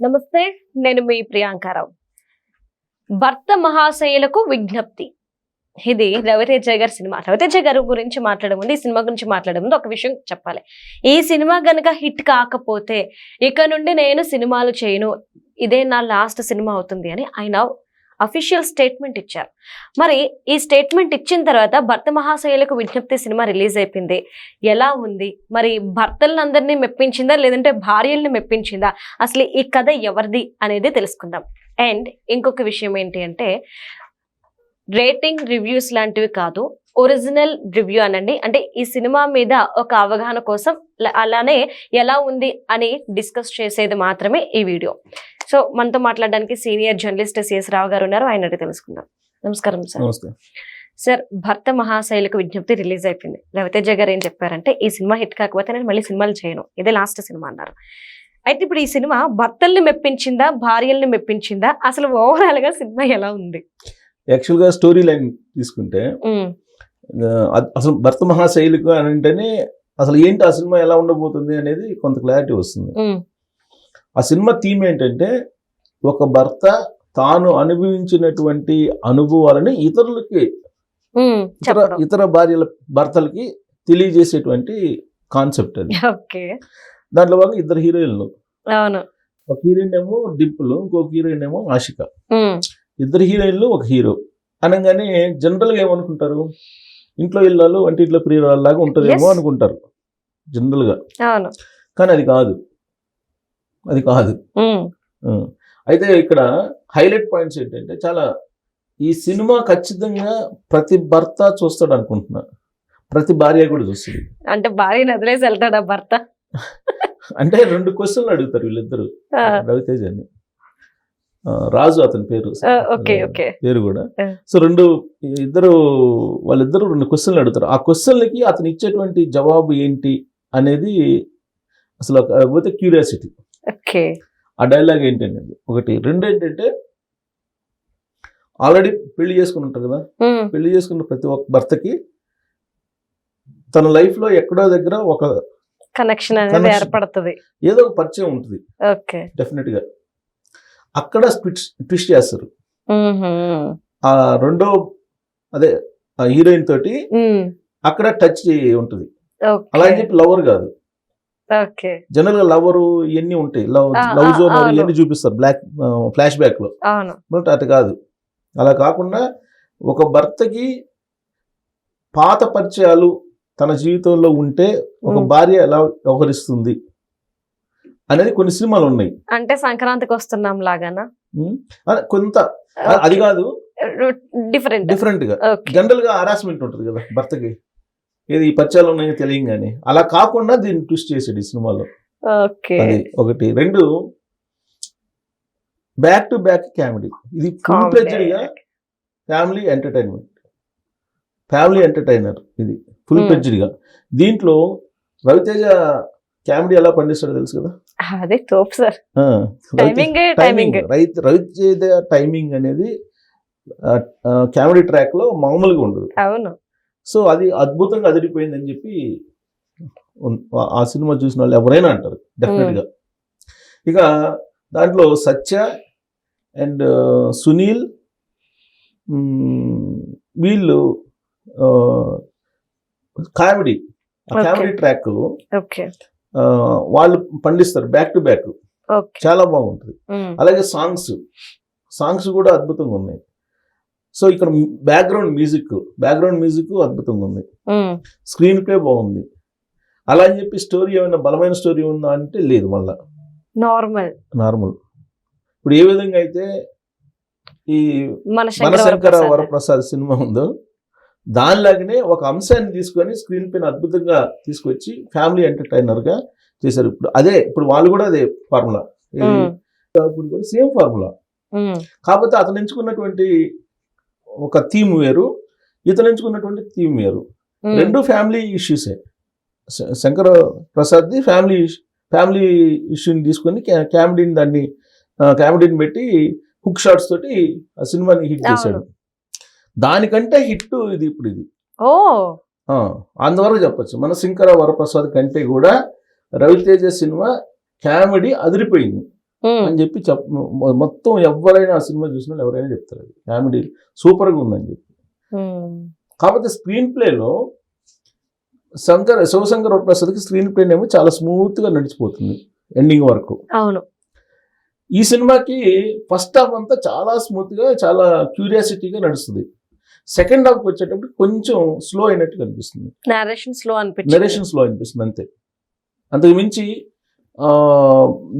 నమస్తే, నేను మీ ప్రియాంకారావు. భర్త మహాశయులకు విజ్ఞప్తి. ఇది రవితేజ గారి సినిమా. రవితేజ గారి గురించి మాట్లాడే ముందు, ఈ సినిమా గురించి మాట్లాడే ముందు ఒక విషయం చెప్పాలి. ఈ సినిమా గనక హిట్ కాకపోతే ఇక నుండి నేను సినిమాలు చేయను, ఇదే నా లాస్ట్ సినిమా అవుతుంది అని ఆయన అఫీషియల్ స్టేట్మెంట్ ఇచ్చారు. మరి ఈ స్టేట్మెంట్ ఇచ్చిన తర్వాత భర్త మహాశయులకు విజ్ఞప్తి సినిమా రిలీజ్ అయిపోయింది. ఎలా ఉంది మరి? భర్తలందరినీ మెప్పించిందా లేదంటే భార్యల్ని మెప్పించిందా? అసలు ఈ కథ ఎవరిది అనేది తెలుసుకుందాం. అండ్ ఇంకొక విషయం ఏంటి అంటే, రేటింగ్ రివ్యూస్ లాంటివి కాదు, ఒరిజినల్ రివ్యూ అనండి. అంటే ఈ సినిమా మీద ఒక అవగాహన కోసం, అలానే ఎలా ఉంది అని డిస్కస్ చేసేది మాత్రమే ఈ వీడియో. సో మనతో మాట్లాడడానికి సీనియర్ జర్నలిస్ట్ సిఎస్ రావు గారు ఉన్నారు, ఆయన అడిగి తెలుసుకుందాం. నమస్కారం సార్. సార్, భర్త మహాశైలకు విజ్ఞప్తి రిలీజ్ అయిపోయింది. రవితేజ గారు ఏం చెప్పారంటే, ఈ సినిమా హిట్ కాకపోతే నేను మళ్ళీ సినిమాలు చేయను, ఇదే లాస్ట్ సినిమా అన్నారు. అయితే ఇప్పుడు ఈ సినిమా భర్తల్ని మెప్పించిందా, భార్యల్ని మెప్పించిందా? అసలు ఓవరాల్ గా సినిమా ఎలా ఉంది? యాక్చువల్గా స్టోరీ లైన్ తీసుకుంటే అసలు భర్త మహాశైలికు అని అంటేనే అసలు ఏంటి ఆ సినిమా ఎలా ఉండబోతుంది అనేది కొంత క్లారిటీ వస్తుంది. ఆ సినిమా థీమ్ ఏంటంటే, ఒక భర్త తాను అనుభవించినటువంటి అనుభవాలని ఇతరులకి, ఇతర భర్తలకి తెలియజేసేటువంటి కాన్సెప్ట్ అది. దాంట్లో భాగంగా ఇద్దరు హీరోయిన్లు, ఒక హీరోయిన్ ఏమో డింపుల్, ఇంకొక హీరోయిన్ ఏమో ఆషిక. ఇద్దరు హీరోయిన్లు ఒక హీరో అనగానే జనరల్గా ఏమనుకుంటారు, ఇంట్లో ఇళ్ళాలు వంటింట్లో ప్రియురాల్లాగా ఉంటుందేమో అనుకుంటారు జనరల్గా. కానీ అది కాదు. అయితే ఇక్కడ హైలైట్ పాయింట్స్ ఏంటంటే, చాలా ఈ సినిమా ఖచ్చితంగా ప్రతి భర్త చూస్తాడు అనుకుంటున్నా, ప్రతి భార్య కూడా చూస్తుంది. అంటే భార్యని వదిలేసి వెళ్తాడా భర్త? అంటే 2 క్వశ్చన్లు అడుగుతారు వీళ్ళిద్దరు, రవితేజ అని, రాజు అతని పేరు కూడా. సో వాళ్ళిద్దరు 2 క్వశ్చన్లు అడుగుతారు. ఆ క్వశ్చన్లకి అతను ఇచ్చేటువంటి జవాబు ఏంటి అనేది అసలు పోతే క్యూరియాసిటీ. ఆ డైలాగ్ ఏంటంటే ఒకటి. 2 ఏంటంటే, ఆల్రెడీ పెళ్లి చేసుకుని ఉంటారు కదా, పెళ్లి చేసుకున్న ప్రతి ఒక్క భర్తకి తన లైఫ్ లో ఎక్కడో దగ్గర ఒక కనెక్షన్ అనేది ఏర్పడుతుంది, ఏదో ఒక పరిచయం ఉంటుంది డెఫినెట్ గా. అక్కడ ట్విస్ట్ చేస్తారు. ఆ రెండో అదే హీరోయిన్ తోటి అక్కడ టచ్ ఉంటుంది. అలా అని చెప్పి లవర్ కాదు, జనరల్ గా లవరు ఇవన్నీ ఉంటాయి, లవ్ జోన్ ఇవన్నీ చూపిస్తారు ఫ్లాష్ బ్యాక్ లో. బట్ అటు కాదు. అలా కాకుండా ఒక భర్తకి పాత పరిచయాలు తన జీవితంలో ఉంటే ఒక భార్య ఎలా వ్యవహరిస్తుంది అనేది కొన్ని సినిమాలు ఉన్నాయి. అంటే సంక్రాంతికి వస్తున్నాం లాగానా? కొంత అది కాదు, డిఫరెంట్ గా. జనరల్ గా హరాస్మెంట్ ఉంటుంది కదా భర్తకి, ఏది పరిచయాలు ఉన్నాయో తెలియగానే. అలా కాకుండా దీన్ని ట్విస్ట్ చేసాడు ఈ సినిమాలో. అది ఒకటి. 2 బ్యాక్ టు బ్యాక్ కామెడీ. ఇది ఫుల్ ఫ్లెడ్జ్డ్ గా ఫ్యామిలీ ఎంటర్టైనర్. ఇది ఫుల్ ఫ్లెడ్జ్డ్ గా. దీంట్లో రవితేజ కామెడీ ఎలా పండిస్తాడో తెలుసు కదా. అదే తోపు సార్. రవితేజ టైమింగ్ అనేది కామెడీ ట్రాక్ లో మామూలుగా ఉండదు. అవును. సో అది అద్భుతంగా అదిరిపోయిందని చెప్పి ఆ సినిమా చూసిన వాళ్ళు ఎవరైనా అంటారు డెఫినెట్ గా. ఇక దాంట్లో సత్య అండ్ సునీల్ వీళ్ళు కామెడీ ట్రాక్ వాళ్ళు పండిస్తారు బ్యాక్ టు బ్యాక్, చాలా బాగుంటుంది. అలాగే సాంగ్స్ కూడా అద్భుతంగా ఉన్నాయి. సో ఇక్కడ బ్యాక్గ్రౌండ్ మ్యూజిక్ అద్భుతంగా ఉంది. స్క్రీన్ ప్లే బాగుంది. అలా అని చెప్పి స్టోరీ ఏమైనా బలమైన స్టోరీ ఉందా అంటే లేదు, మళ్ళా నార్మల్. ఇప్పుడు ఏ విధంగా అయితే ఈ మనశంకర వరప్రసాద్ సినిమా ఉందో, దానిలాగానే ఒక అంశాన్ని తీసుకొని స్క్రీన్ పైన అద్భుతంగా తీసుకొచ్చి ఫ్యామిలీ ఎంటర్టైనర్ గా చేశారు. ఇప్పుడు వాళ్ళు కూడా అదే ఫార్ములా, ఇప్పుడు కూడా సేమ్ ఫార్ములా. కాకపోతే అతను ఎంచుకున్నటువంటి ఒక థీమ్ వేరు, ఇతను ఎంచుకున్నటువంటి థీమ్ వేరు. 2 ఫ్యామిలీ ఇష్యూసే. శంకర ప్రసాద్ ది ఫ్యామిలీ ఇష్యూని తీసుకొని కామెడీని పెట్టి హుక్ షాట్స్ తోటి ఆ సినిమాని హిట్ చేశాడు. దానికంటే హిట్ ఇది. ఇప్పుడు ఇది అందువరకు చెప్పచ్చు, మనశంకర వరప్రసాద్ కంటే కూడా రవితేజ సినిమా కామెడీ అదిరిపోయింది. అని చెప్పి మొత్తం ఎవరైనా ఆ సినిమా చూసిన వాళ్ళు ఎవరైనా చెప్తారు అది కామెడీ సూపర్గా ఉందని చెప్పి. కాకపోతే స్క్రీన్ ప్లేలో శివశంకర్ వరప్రసాద్కి స్క్రీన్ ప్లే ఏమో చాలా స్మూత్ గా నడిచిపోతుంది ఎండింగ్ వరకు. అవును. ఈ సినిమాకి ఫస్ట్ హాఫ్ అంతా చాలా స్మూత్ గా చాలా క్యూరియాసిటీగా నడుస్తుంది. సెకండ్ హాఫ్ వచ్చేటప్పుడు కొంచెం స్లో అయినట్టు కనిపిస్తుంది. నరేషన్ స్లో అనిపిస్తుంది అంతే. అంతకు మించి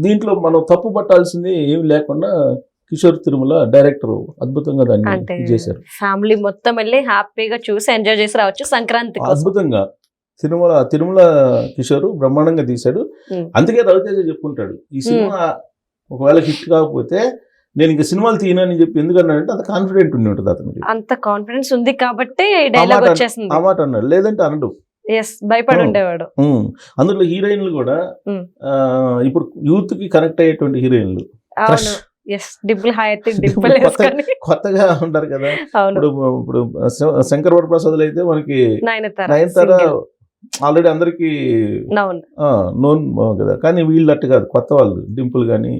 దీంట్లో మనం తప్పు పట్టాల్సింది ఏమి లేకుండా కిషోర్ తిరుమల డైరెక్టర్ అద్భుతంగా దాన్ని చేశారు. ఫ్యామిలీ మొత్తం వెళ్ళి హ్యాపీగా చూసి ఎంజాయ్ చేసి రావచ్చు సంక్రాంతి. అద్భుతంగా తిరుమల కిషోర్ బ్రహ్మాండంగా తీశాడు. అందుకే రవితేజ చెప్పుకుంటాడు ఈ సినిమా ఒకవేళ హిట్ కాకపోతే నేను ఇంకా సినిమాలు తీయనని చెప్పి ఎందుకన్నాడంటే అంత కాన్ఫిడెంట్ ఉండి ఉంటుంది అతనికి. అంత కాన్ఫిడెన్స్ ఉంది కాబట్టి డైలాగ్ వచ్చేసింది. ఆ మాట అన్నాడు, లేదంటే అనడు. భయపడి ఉండేవాడు. అందులో హీరోయిన్లు కూడా ఇప్పుడు యూత్ కి కనెక్ట్ అయ్యేటువంటి హీరోయిన్లు కొత్తగా ఉంటారు కదా. ఇప్పుడు శంకర్ వరప్రసాద్ అయితే మనకి నయనతార ఆల్రెడీ అందరికి నోన్ కదా, కానీ వీళ్ళు అట్టు కాదు, కొత్త వాళ్ళు డింపుల్ కానీ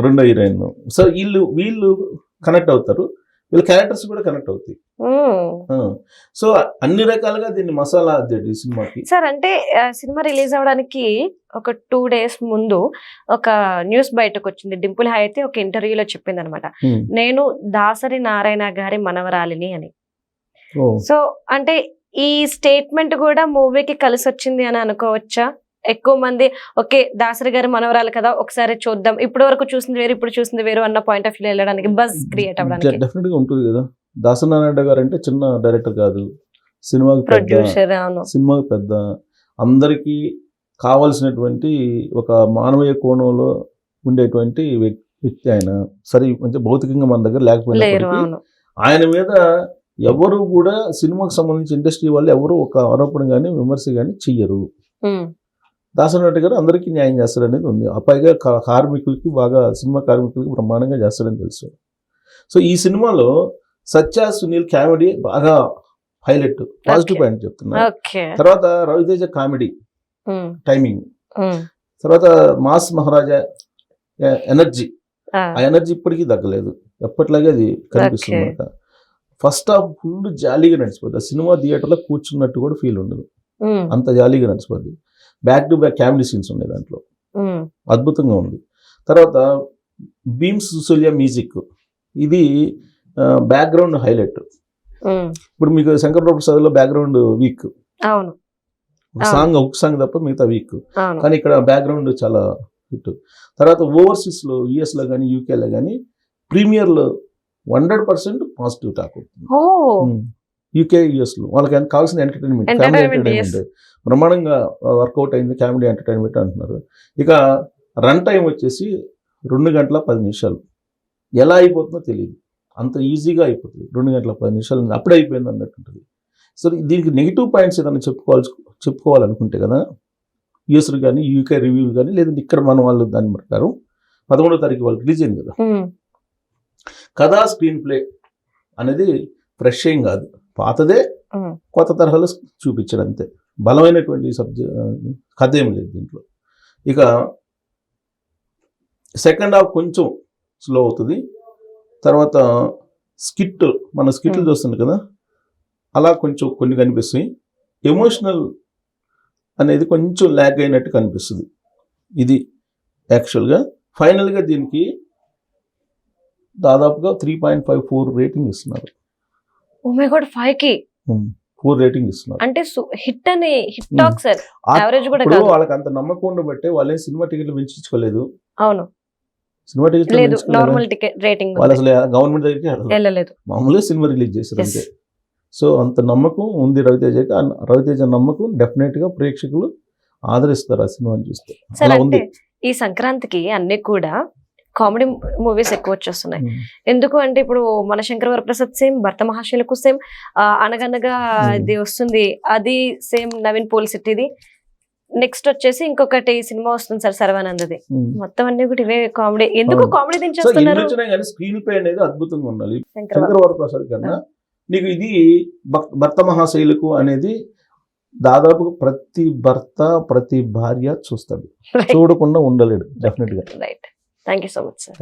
రెండో హీరోయిన్. సో వీళ్ళు కనెక్ట్ అవుతారు, వీళ్ళ క్యారెక్టర్స్ కూడా కనెక్ట్ అవుతాయి. సో అన్ని రకాలుగా దీన్ని మసాలా అద్దాడు ఈ సినిమాకి. సార్ అంటే సినిమా రిలీజ్ అవడానికి ఒక 2 days ముందు ఒక న్యూస్ బయటకు వచ్చింది. డింపుల్ హైతే ఒక ఇంటర్వ్యూలో చెప్పింది అనమాట, నేను దాసరి నారాయణ గారి మనవరాలిని అని. సో అంటే ఈ స్టేట్మెంట్ కూడా మూవీకి కలిసి వచ్చింది అని అనుకోవచ్చా? ఎక్కువ మంది ఓకే దాసరి గారి మనవరాలు కదా ఒకసారి చూద్దాం, ఇప్పటి వరకు చూసింది వేరు ఇప్పుడు చూసింది వేరు అన్న పాయింట్ ఆఫ్ వ్యూ వెళ్ళడానికి, బజ్ క్రియేట్ అవ్వడానికి డెఫినెట్ గా ఉంటుంది కదా. దాసరి నారాయణ గారు అంటే చిన్న డైరెక్టర్ కాదు, సినిమాకి ప్రొడ్యూసర్, సినిమాకి పెద్ద, అందరికీ కావలసినటువంటి ఒక మానవీయ కోణంలో ఉండేటువంటి వ్యక్తి ఆయన. సరే అంటే భౌతికంగా మన దగ్గర లేకపోయినప్పటికీ ఆయన మీద ఎవరు కూడా సినిమాకి సంబంధించి ఇండస్ట్రీ వాళ్ళు ఎవరు ఒక ఆరోపణ కానీ విమర్శ కానీ చెయ్యరు. దాసరి గారు అందరికీ న్యాయం చేస్తారు అనేది ఉంది. పైగా కార్మికులకి బాగా, సినిమా కార్మికులకి బ్రహ్మాండంగా చేస్తారని తెలుసు. సో ఈ సినిమాలో సత్య సునీల్ కామెడీ బాగా హైలైట్, పాజిటివ్ పాయింట్ చెప్తున్నా. తర్వాత రవితేజ కామెడీ టైమింగ్, తర్వాత మాస్ మహారాజా ఎనర్జీ, ఆ ఎనర్జీ ఇప్పటికీ తగ్గలేదు, ఎప్పటిలాగే అది కనిపిస్తుంది అనమాట. ఫస్ట్ హాఫ్ ఫుల్ జాలీగా నడిచిపోద్ది, ఆ సినిమా థియేటర్లో కూర్చున్నట్టు కూడా ఫీల్ ఉండదు, అంత జాలీగా నడిచిపోద్ది. Back to back comedy scenes ఉన్నాయి దాంట్లో, అద్భుతంగా ఉంది. తర్వాత భీమ్స్ సుసల్య మ్యూజిక్, ఇది బ్యాక్గ్రౌండ్ హైలైట్. ఇప్పుడు మీకు శంకర్ ప్రసాద్లో బ్యాక్గ్రౌండ్ వీక్, ఒక సాంగ్ తప్ప మిగతా వీక్, కానీ ఇక్కడ బ్యాక్గ్రౌండ్ చాలా హిట్. తర్వాత ఓవర్సీస్ లో యుఎస్ లో కానీ యూకేలో కానీ ప్రీమియర్ లో 100% పాజిటివ్ టాక్ అవుతుంది. యూకే యుఎస్ లో వాళ్ళకి కావాల్సిన ఎంటర్టైన్మెంట్, ఫ్యామిలీ ఎంటర్టైన్మెంట్ బ్రహ్మాండంగా వర్కౌట్ అయింది, కామెడీ ఎంటర్టైన్మెంట్ అంటున్నారు. ఇక రన్ టైం వచ్చేసి 2 గంటల 10 నిమిషాలు. ఎలా అయిపోతుందో తెలియదు, అంత ఈజీగా అయిపోతుంది. 2 గంటల 10 నిమిషాలు అప్పుడే అయిపోయింది అన్నట్టుంటుంది. సో దీనికి నెగిటివ్ పాయింట్స్ ఏదైనా చెప్పుకోవాలనుకుంటే కదా, యుఎస్ కానీ యూకే రివ్యూలు కానీ, లేదంటే ఇక్కడ మన వాళ్ళు దాని ప్రకారం 11వ తారీఖు వాళ్ళు రిలీజ్ అయింది కదా. కథా స్క్రీన్ ప్లే అనేది ఫ్రెష్ ఏం కాదు, పాతదే కొత్త తరహాలో చూపించాడు అంతే. బలమైనటువంటి కథ ఏం లేదు దీంట్లో. ఇక సెకండ్ హాఫ్ కొంచెం స్లో అవుతుంది. తర్వాత మన స్కిట్లు చూస్తుంది కదా, అలా కొంచెం కొన్ని కనిపిస్తాయి. ఎమోషనల్ అనేది కొంచెం ల్యాగ్ అయినట్టు కనిపిస్తుంది. ఇది యాక్చువల్గా ఫైనల్గా దీనికి దాదాపుగా 3.54 రేటింగ్ ఇస్తున్నారు. 4 రేటింగ్ ఇస్తున్నారు. అంటే హిట్ అని హిట్ టాక్ సార్, యావరేజ్ కూడా కాదు. వాళ్ళకి అంత నమ్మకం ఉండబట్టే వాళ్ళే సినిమా టికెట్లు పెంచుకోలేదు. అవును, సినిమా టికెట్ లేదు, నార్మల్ టికెట్ రేటింగ్ వాళ్ళు అసలు గవర్నమెంట్ దగ్గరికి వెళ్ళలేదు, మామూలుగా సినిమా రిలీజ్ చేశారు అంతే. సో అంత నమ్మకం ఉంది రవితేజకి. రవితేజ నమ్మకం డెఫినెట్ గా ప్రేక్షకులు ఆదరిస్తారు ఆ సినిమాని చూస్తే. అంటే ఈ సంక్రాంతికి అన్ని కూడా కామెడీ మూవీస్ ఎక్కువ వచ్చేస్తున్నాయి. ఎందుకు అంటే ఇప్పుడు మన శంకర్ వరప్రసాద్ సేమ్, భర్త మహాశయులకు సేమ్, అనగనగా ఇది వస్తుంది అది సేమ్, నవీన్ పోలిశెట్టిది, నెక్స్ట్ వచ్చేసి ఇంకొకటి సినిమా వస్తుంది సార్ సర్వానందది. మొత్తం అన్ని కూడా ఇవే కామెడీ. ఎందుకు కామెడీ దించేస్తున్నారు? స్క్రీన్ ప్లే అనేది అద్భుతంగా ఉండాలి. శంకర్ వరప్రసాద్ కన్నా నీకు ఇది భర్త మహాశయులకు అనేది దాదాపు ప్రతి భర్త ప్రతి భార్య చూస్తాడు, చూడకుండా ఉండలేడు డెఫినెట్ గా. Right, thank you so much sir.